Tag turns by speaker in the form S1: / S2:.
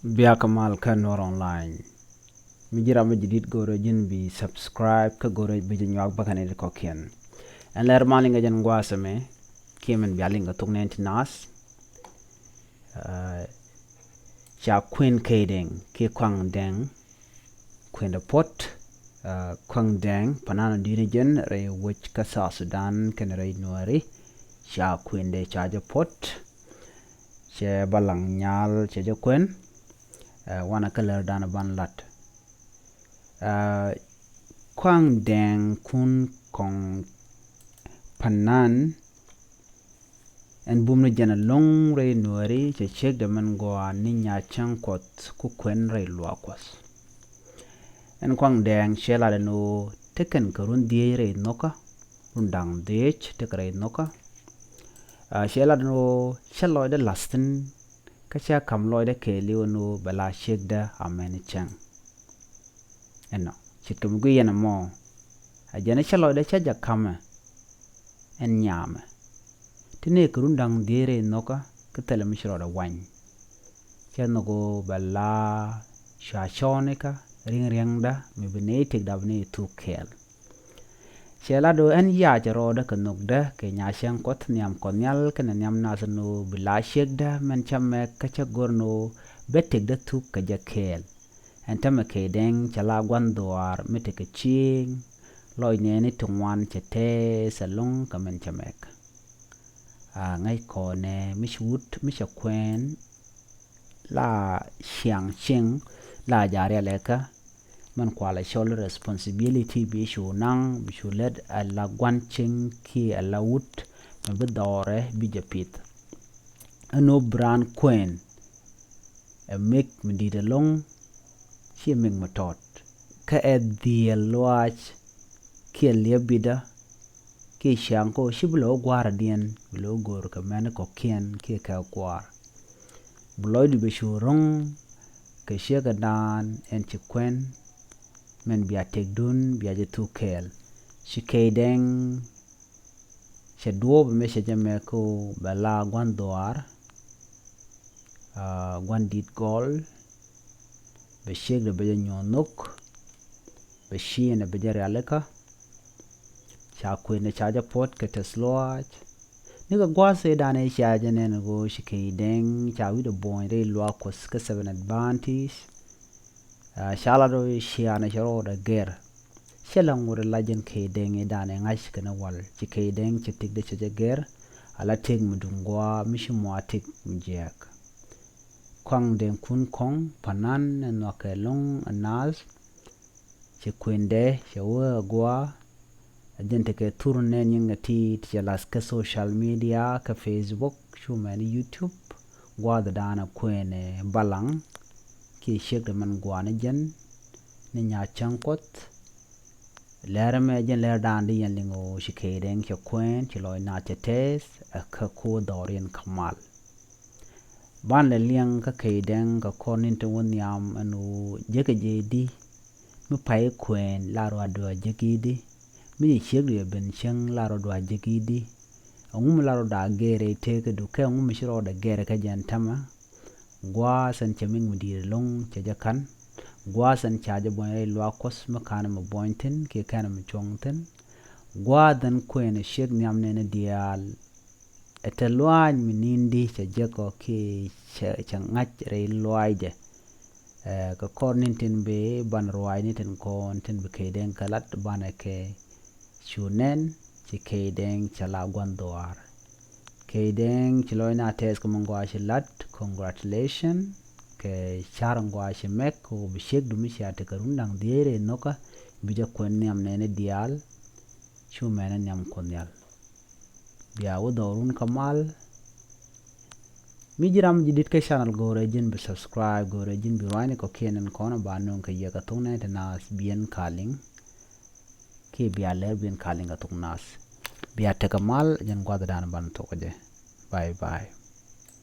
S1: Biya kamal ka Nuer online. Mijira majidit goro jin bi subscribe ka goro bi jinwak bakane de kokien. En Läär malinga jan ngwasame kiemen bialinga thoknath nas. Cha Kuën Kdenk ke Kuën Kdenk Kuën de pot Kuën Kdenk panana dirijen re wich ka South Sudan ken re Nueri. Cha Kuën de cha je pot. Che balang nyal che je Kuën. Wana ka Läär dana ban lat. Kuën Kdenk kun kong panan en bumna jana long re Nueri che chek de man gɔaa ni nya chang kot ku Kuën re luakwas. En Kuën Kdenk shela de no teken karun die re noka rundang dech tek re noka. Shela de no shelo de lasten kacha kamlo de keliu no bala shek de amen chang. Eno chitkem gu yana mo ajana shelo de chaja kama en nyame tine kurundang dire noka ketele mishro da wany cheno go bala shashonika ring da mibine tek da bne tu kel shela do en ya jaro da kanok da ke nya shang kot nyam konyal ken nyam nasno bila shek da men chamme kacha gorno betek da tu kaja kel en tama Kdenk chala gwandwar meteke ching loy nene tungwan chete salong kamen chamek ngay ko ne mishwut misha Kuën la xiang ching la jare leka man kwala shoulder responsibility bi shu nang bi shu led ala gwan ching ki ala wut be dore bi japit ano bran Kuën e mek mdide long chi mek matot ka e dhiel luach ki liebida ki shanko shiblo gwara dien bilo gor ka mane ko kien ki ka gwar bloy di be shurong ke shega dan en chi Kuën men biya tegdun biya je tu kel shi Kdenk she duob me she jame ko bala gwandwar gwandit gol be sheg de be nyonok be shine be jare aleka cha Kuën ne cha pot ke tesloach niga gwase dane cha jane go shi Kdenk cha wi de bon re lwa kos ke 7 advantage shala do shiana sharo da ger shelang wor lajen Kdenk dane ngash kana wal shi Kdenk che tik de che ger ala tek mudungwa mishi muatik mjek Kuën Kdenk kun kong panan no kelong anas shi Kuën de she wo gwa gente ke turne nyinga ti las ke social media ke Facebook shumani YouTube gwa da dana Kuën balang ki shek de man gwa ne jen ni nya chankot Läär me jen Läär dan di yen lingo shi Kdenk ke Kuën ti loy na tetes ka ko dorien kamal ban le liang ka Kdenk ka konin te won yam anu jeke di mi pai Kuën la ro do jeki mi shegri ben cheng laro do ajekidi ngum laro da gere teke do ke ngum shiro da gere ka jantama gwa san cheming mudir long chajakan gwa san chaje boy lo kos makana mo bointen ke kana mo chongten gwa dan Kuën sheg nyam ne dial etelwan minindi chajeko ke changach re loide ka kornintin be ban roai ni ten kon ten be Kdenk kalat banake shunen ci Kdenk chala gwandwar Kdenk chiloy na tes ko mongwa shilat congratulation ke charangwa shimek ko bishek dumi shate karundang diere noka bija Kuën nyam nene dial shumene nyam konyal biya wodorun kamal mijiram jidit ke channel gore jin bi subscribe gore jin bi wani ko kenen kono banon ke yega thoknath nas bien kaling ki biya Läär bien kalinga thoknas biya tekamal jen gwada dan ban tokoje bye bye